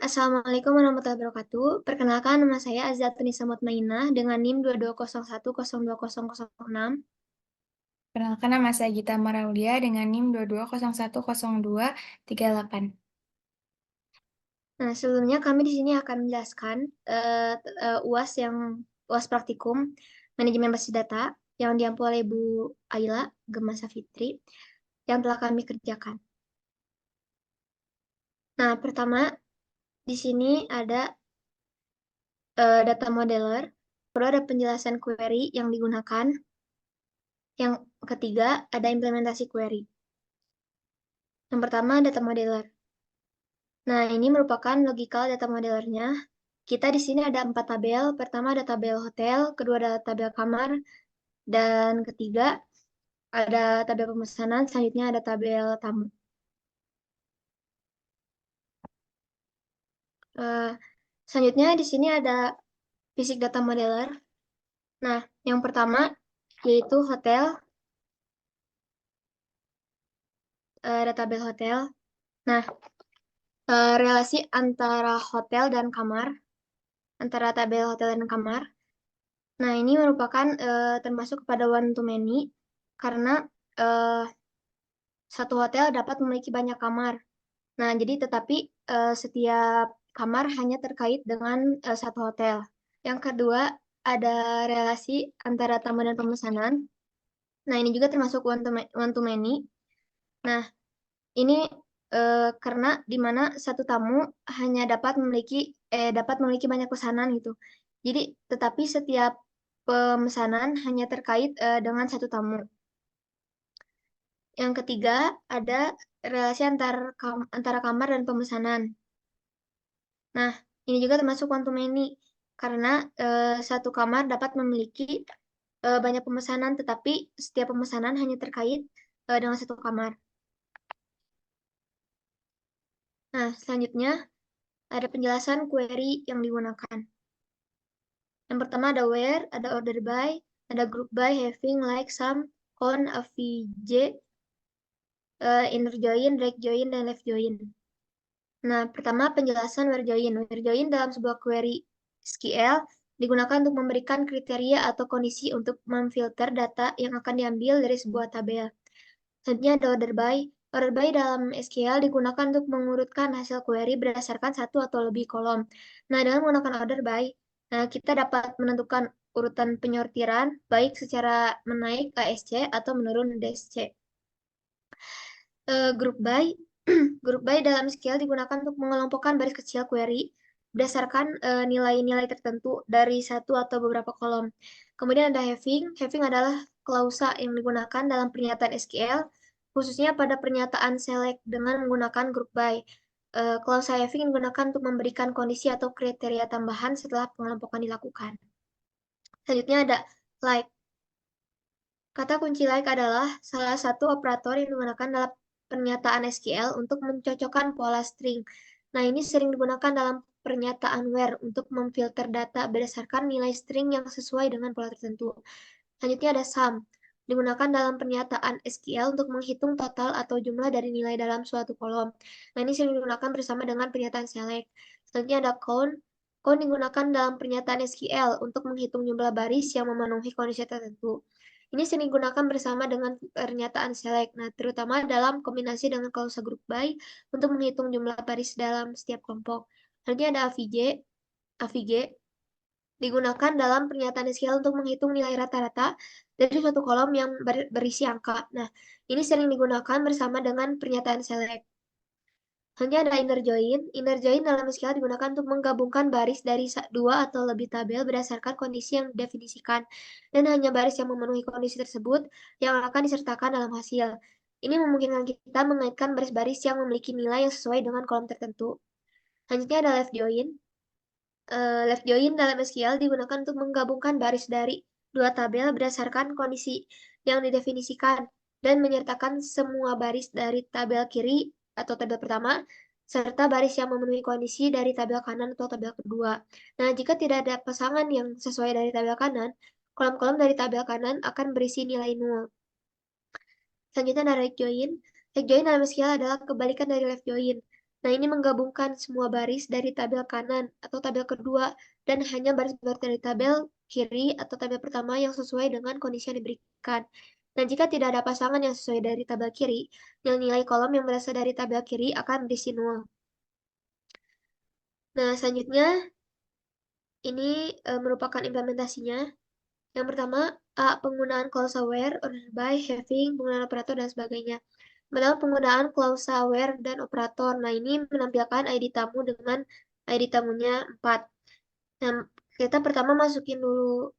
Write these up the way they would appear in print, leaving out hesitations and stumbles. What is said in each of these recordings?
Assalamualaikum warahmatullahi wabarakatuh. Perkenalkan, nama saya Azzatunisa Mutmainah dengan NIM 2201020006. Perkenalkan nama saya Gita Maraulia dengan NIM 22010238. Nah, sebelumnya kami di sini akan menjelaskan UAS praktikum manajemen basis data yang diampu oleh Bu Ayla Gemasa Fitri yang telah kami kerjakan. Nah, pertama di sini ada data modeler, perlu ada penjelasan query yang digunakan. Yang ketiga ada implementasi query. Yang pertama data modeler. Nah, ini merupakan logical data modelernya. Kita di sini ada 4 tabel. Pertama ada tabel hotel, kedua ada tabel kamar, dan ketiga ada tabel pemesanan, selanjutnya ada tabel tamu. Eh, Selanjutnya di sini ada basic data modeler. Nah, yang pertama yaitu hotel, ada tabel hotel. Nah, relasi antara hotel dan kamar, antara tabel hotel dan kamar. Nah, ini merupakan termasuk kepada one to many karena eh, satu hotel dapat memiliki banyak kamar. Nah, jadi tetapi setiap kamar hanya terkait dengan satu hotel. Yang kedua, ada relasi antara tamu dan pemesanan. Nah, ini juga termasuk one to many. Nah, ini karena di mana satu tamu hanya dapat memiliki banyak pesanan gitu. Jadi, tetapi setiap pemesanan hanya terkait dengan satu tamu. Yang ketiga, ada relasi antara kamar dan pemesanan. Nah, ini juga termasuk one to many, karena satu kamar dapat memiliki banyak pemesanan, tetapi setiap pemesanan hanya terkait dengan satu kamar. Nah, selanjutnya ada penjelasan query yang digunakan. Yang pertama ada where, ada order by, ada group by, having, like, some, on, avj, inner join, drag join, dan left join. Nah, pertama penjelasan where join. Where join dalam sebuah query SQL digunakan untuk memberikan kriteria atau kondisi untuk memfilter data yang akan diambil dari sebuah tabel. Selanjutnya ada order by. Order by dalam SQL digunakan untuk mengurutkan hasil query berdasarkan satu atau lebih kolom. Nah, dengan menggunakan order by, kita dapat menentukan urutan penyortiran baik secara menaik ASC atau menurun DSC. Group by. Group by dalam SQL digunakan untuk mengelompokkan baris kecil query berdasarkan nilai-nilai tertentu dari satu atau beberapa kolom. Kemudian ada having. Having adalah klausa yang digunakan dalam pernyataan SQL, khususnya pada pernyataan select dengan menggunakan group by. Klausa having digunakan untuk memberikan kondisi atau kriteria tambahan setelah pengelompokan dilakukan. Selanjutnya ada like. Kata kunci like adalah salah satu operator yang digunakan dalam pernyataan SQL untuk mencocokkan pola string. Nah, ini sering digunakan dalam pernyataan where untuk memfilter data berdasarkan nilai string yang sesuai dengan pola tertentu. Selanjutnya ada sum, digunakan dalam pernyataan SQL untuk menghitung total atau jumlah dari nilai dalam suatu kolom. Nah, ini sering digunakan bersama dengan pernyataan select. Selanjutnya ada count. Count digunakan dalam pernyataan SQL untuk menghitung jumlah baris yang memenuhi kondisi tertentu. Ini sering digunakan bersama dengan pernyataan select, nah, terutama dalam kombinasi dengan klausa group by untuk menghitung jumlah baris dalam setiap kelompok. Selanjutnya ada AVJ. AVG digunakan dalam pernyataan SQL untuk menghitung nilai rata-rata dari suatu kolom yang berisi angka. Nah, ini sering digunakan bersama dengan pernyataan select. Selanjutnya ada inner join. Inner join dalam SQL digunakan untuk menggabungkan baris dari dua atau lebih tabel berdasarkan kondisi yang didefinisikan, dan hanya baris yang memenuhi kondisi tersebut yang akan disertakan dalam hasil. Ini memungkinkan kita mengaitkan baris-baris yang memiliki nilai yang sesuai dengan kolom tertentu. Selanjutnya ada left join. Left join dalam SQL digunakan untuk menggabungkan baris dari dua tabel berdasarkan kondisi yang didefinisikan dan menyertakan semua baris dari tabel kiri atau tabel pertama serta baris yang memenuhi kondisi dari tabel kanan atau tabel kedua. Nah, jika tidak ada pasangan yang sesuai dari tabel kanan, kolom-kolom dari tabel kanan akan berisi nilai nol. Selanjutnya ada right join. Right join dalam SQL adalah kebalikan dari left join. Nah, ini menggabungkan semua baris dari tabel kanan atau tabel kedua dan hanya baris-baris dari tabel kiri atau tabel pertama yang sesuai dengan kondisi yang diberikan. Dan jika tidak ada pasangan yang sesuai dari tabel kiri, nilai kolom yang berasal dari tabel kiri akan berisi nol. Nah, selanjutnya ini merupakan implementasinya. Yang pertama, A. Penggunaan klausa where, order by, having, penggunaan operator, dan sebagainya. Pertama, penggunaan klausa where dan operator. Nah, ini menampilkan ID tamu dengan ID tamunya 4. Nah, kita pertama masukin dulu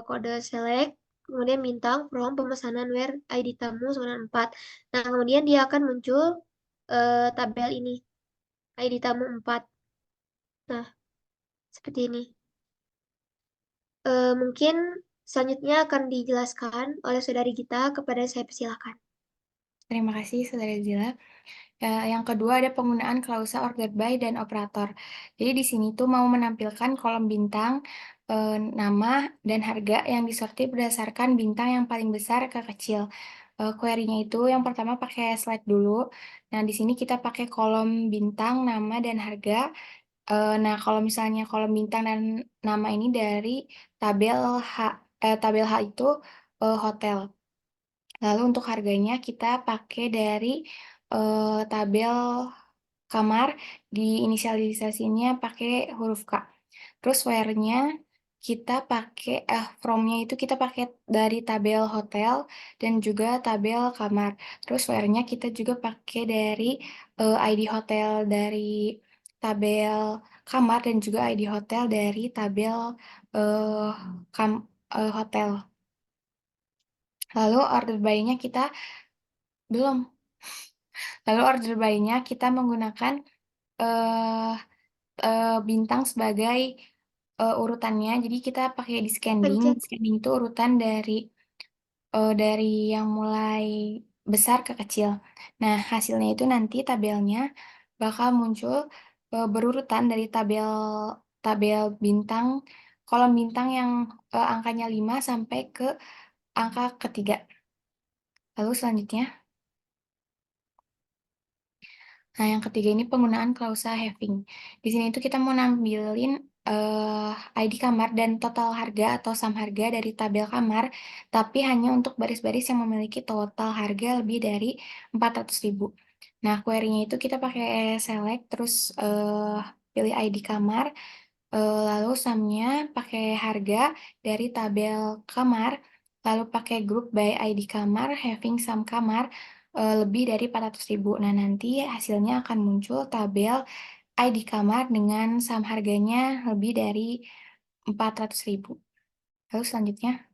kode select, kemudian bintang from pemesanan where ID tamu sama dengan 4. Nah, kemudian dia akan muncul tabel ini, ID tamu 4. Nah, seperti ini. Mungkin selanjutnya akan dijelaskan oleh saudari Gita, kepada saya persilakan. Terima kasih, Saudara Zila. Yang kedua ada penggunaan klausa ordered by dan operator. Jadi di sini tuh mau menampilkan kolom bintang, nama, dan harga yang disortir berdasarkan bintang yang paling besar ke kecil. Query-nya itu yang pertama pakai slide dulu. Nah, di sini kita pakai kolom bintang, nama, dan harga. Nah, kalau misalnya kolom bintang dan nama ini dari tabel H, tabel H itu hotel. Lalu untuk harganya kita pakai dari tabel kamar, di inisialisasinya pakai huruf K. Terus where-nya kita pakai, from-nya itu kita pakai dari tabel hotel dan juga tabel kamar. Terus where-nya kita juga pakai dari ID hotel dari tabel kamar dan juga ID hotel dari tabel eh, hotel. Lalu order by-nya kita belum. Lalu order by-nya kita menggunakan eh bintang sebagai urutannya. Jadi kita pakai descending. Pencet. Descending itu urutan dari yang mulai besar ke kecil. Nah, hasilnya itu nanti tabelnya bakal muncul berurutan dari tabel tabel bintang, kolom bintang yang angkanya 5 sampai ke angka ketiga. Lalu selanjutnya, nah yang ketiga ini penggunaan klausa having. Di sini itu kita mau nampilin ID kamar dan total harga atau sum harga dari tabel kamar, tapi hanya untuk baris-baris yang memiliki total harga lebih dari 400.000. Nah, query-nya itu kita pakai select, terus pilih ID kamar, lalu sumnya pakai harga dari tabel kamar, lalu pakai group by ID kamar, having sum kamar, lebih dari 400.000. Nah, nanti hasilnya akan muncul tabel ID kamar dengan saham harganya lebih dari 400.000. Lalu selanjutnya,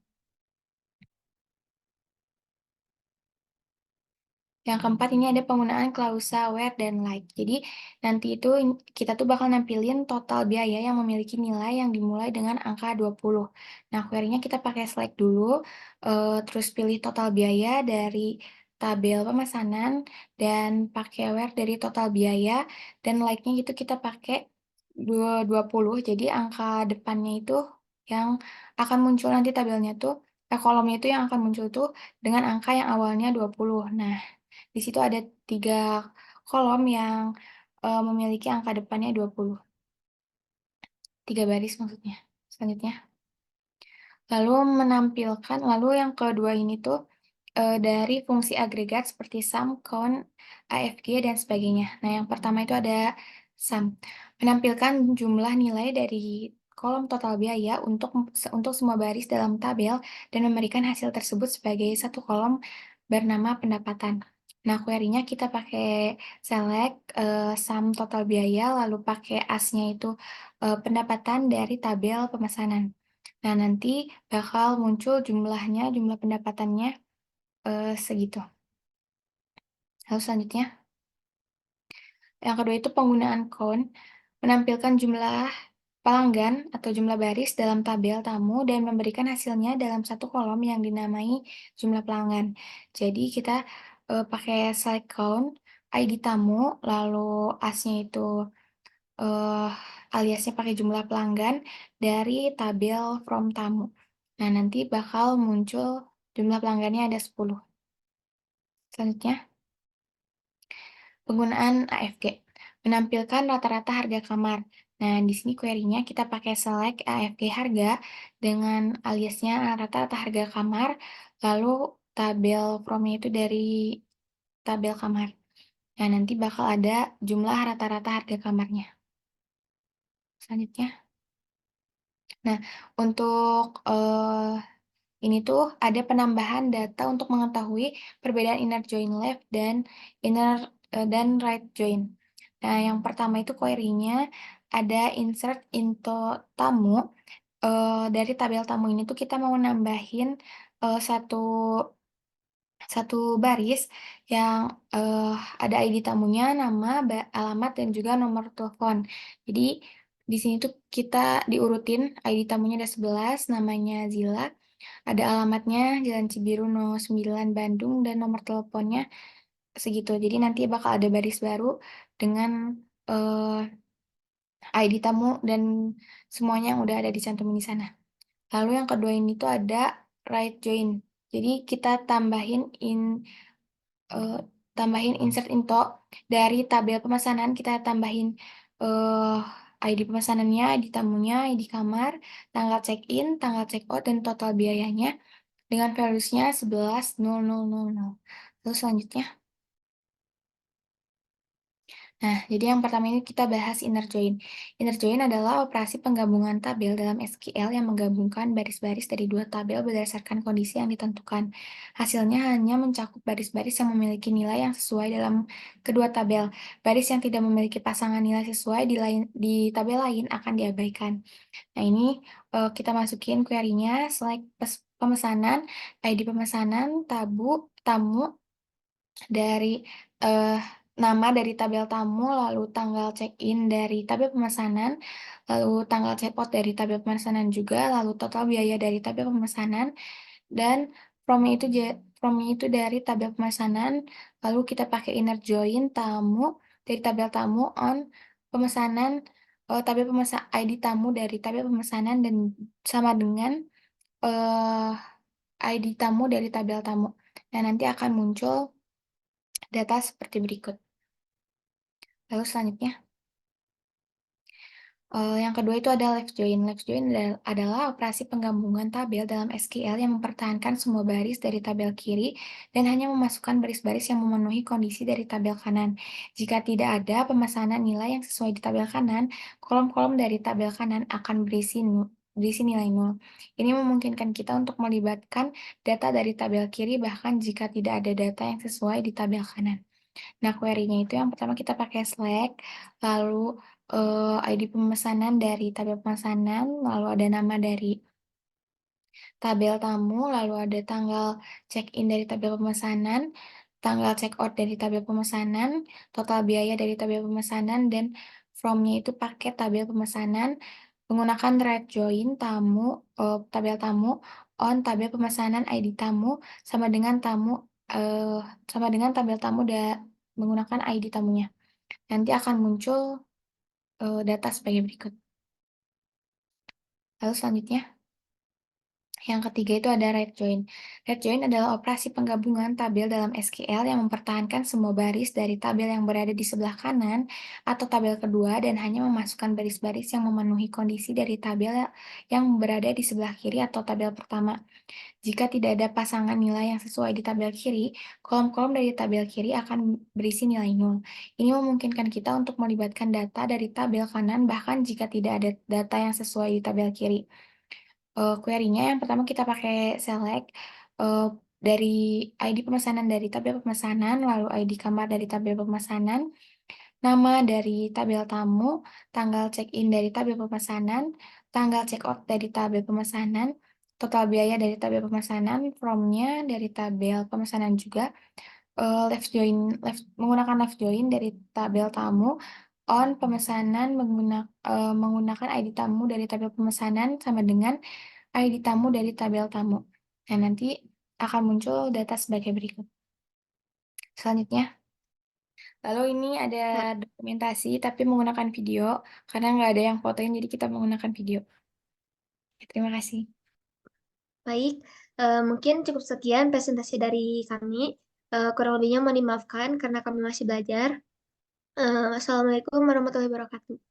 yang keempat ini ada penggunaan klausa where dan like. Jadi nanti itu kita tuh bakal nampilin total biaya yang memiliki nilai yang dimulai dengan angka 20. Nah, query-nya kita pakai select dulu, terus pilih total biaya dari tabel pemesanan, dan pakai where dari total biaya, dan like-nya itu kita pakai 20. Jadi angka depannya itu yang akan muncul nanti tabelnya tuh, kolomnya itu yang akan muncul tuh dengan angka yang awalnya 20. Nah, di situ ada 3 kolom yang memiliki angka depannya 20. 3 baris maksudnya. Selanjutnya. Lalu yang kedua ini tuh dari fungsi agregat seperti sum, count, AFG, dan sebagainya. Nah, yang pertama itu ada sum. Menampilkan jumlah nilai dari kolom total biaya untuk semua baris dalam tabel dan memberikan hasil tersebut sebagai satu kolom bernama pendapatan. Nah, query-nya kita pakai select sum total biaya, lalu pakai as-nya itu pendapatan dari tabel pemesanan. Nah, nanti bakal muncul jumlahnya, jumlah pendapatannya segitu. Lalu selanjutnya, yang kedua itu penggunaan count, menampilkan jumlah pelanggan atau jumlah baris dalam tabel tamu dan memberikan hasilnya dalam satu kolom yang dinamai jumlah pelanggan. Jadi kita pakai slide count, ID tamu, lalu as-nya itu eh, aliasnya pakai jumlah pelanggan dari tabel from tamu. Nah, nanti bakal muncul jumlah pelanggannya ada 10. Selanjutnya, penggunaan AFG. menampilkan rata-rata harga kamar. Nah, di sini query-nya kita pakai select AFG harga dengan aliasnya rata-rata harga kamar, lalu tabel from-nya itu dari tabel kamar. Nah, nanti bakal ada jumlah rata-rata harga kamarnya. Selanjutnya. Nah, untuk ini tuh ada penambahan data untuk mengetahui perbedaan inner join left dan dan right join. Nah, yang pertama itu query-nya ada insert into tamu. Dari tabel tamu ini tuh kita mau nambahin satu baris yang ada ID tamunya, nama, alamat, dan juga nomor telepon. Jadi di sini tuh kita diurutin ID tamunya ada 11, namanya Zila, ada alamatnya Jalan Cibiru 09 Bandung, dan nomor teleponnya segitu. Jadi nanti bakal ada baris baru dengan ID tamu dan semuanya yang udah ada dicantumin di sana. Lalu yang kedua ini tuh ada right join. Jadi kita eh, tambahin insert into dari tabel pemesanan, kita tambahin eh, ID pemesanannya, ID tamunya, ID kamar, tanggal check-in, tanggal check-out, dan total biayanya dengan values-nya 11.0000. Terus selanjutnya. Nah, jadi yang pertama ini kita bahas inner join. Inner join adalah operasi penggabungan tabel dalam SQL yang menggabungkan baris-baris dari dua tabel berdasarkan kondisi yang ditentukan. Hasilnya hanya mencakup baris-baris yang memiliki nilai yang sesuai dalam kedua tabel. Baris yang tidak memiliki pasangan nilai sesuai di tabel lain akan diabaikan. Nah, ini kita masukin query-nya, select pemesanan, ID pemesanan, tamu, dari eh, nama dari tabel tamu, lalu tanggal check-in dari tabel pemesanan, lalu tanggal check-out dari tabel pemesanan juga, lalu total biaya dari tabel pemesanan, dan from-nya itu dari tabel pemesanan, lalu kita pakai inner join tamu dari tabel tamu on pemesanan, tabel pemesan ID tamu dari tabel pemesanan, dan sama dengan eh, ID tamu dari tabel tamu. Nah, nanti akan muncul data seperti berikut. Lalu selanjutnya, yang kedua itu ada left join. Left join adalah operasi penggabungan tabel dalam SQL yang mempertahankan semua baris dari tabel kiri dan hanya memasukkan baris-baris yang memenuhi kondisi dari tabel kanan. Jika tidak ada pemesanan nilai yang sesuai di tabel kanan, kolom-kolom dari tabel kanan akan berisi nilai nol. Ini memungkinkan kita untuk melibatkan data dari tabel kiri bahkan jika tidak ada data yang sesuai di tabel kanan. Nah, query-nya itu yang pertama kita pakai Slack, lalu ID pemesanan dari tabel pemesanan, lalu ada nama dari tabel tamu, lalu ada tanggal check-in dari tabel pemesanan, tanggal check-out dari tabel pemesanan, total biaya dari tabel pemesanan, dan from-nya itu pakai tabel pemesanan, menggunakan right join tabel tamu, on tabel pemesanan ID tamu, sama dengan eh, sama dengan tabel tamu menggunakan ID tamunya. Nanti akan muncul data sebagai berikut. Lalu selanjutnya. Yang ketiga itu ada right join. Right join adalah operasi penggabungan tabel dalam SQL yang mempertahankan semua baris dari tabel yang berada di sebelah kanan atau tabel kedua dan hanya memasukkan baris-baris yang memenuhi kondisi dari tabel yang berada di sebelah kiri atau tabel pertama. Jika tidak ada pasangan nilai yang sesuai di tabel kiri, kolom-kolom dari tabel kiri akan berisi nilai nol. Ini memungkinkan kita untuk melibatkan data dari tabel kanan bahkan jika tidak ada data yang sesuai di tabel kiri. Query-nya yang pertama kita pakai select uh, dari ID pemesanan dari tabel pemesanan, lalu ID kamar dari tabel pemesanan, nama dari tabel tamu, tanggal check-in dari tabel pemesanan, tanggal check-out dari tabel pemesanan, total biaya dari tabel pemesanan, from-nya dari tabel pemesanan juga, menggunakan left join dari tabel tamu, on pemesanan menggunakan ID tamu dari tabel pemesanan sama dengan ID tamu dari tabel tamu. Nah, nanti akan muncul data sebagai berikut. Selanjutnya, lalu ini ada Nah, dokumentasi tapi menggunakan video, karena nggak ada yang fotoin, jadi kita menggunakan video. Ya, terima kasih. baik, mungkin cukup sekian presentasi dari kami. Kurang lebihnya mohon dimaafkan karena kami masih belajar. Assalamualaikum warahmatullahi wabarakatuh.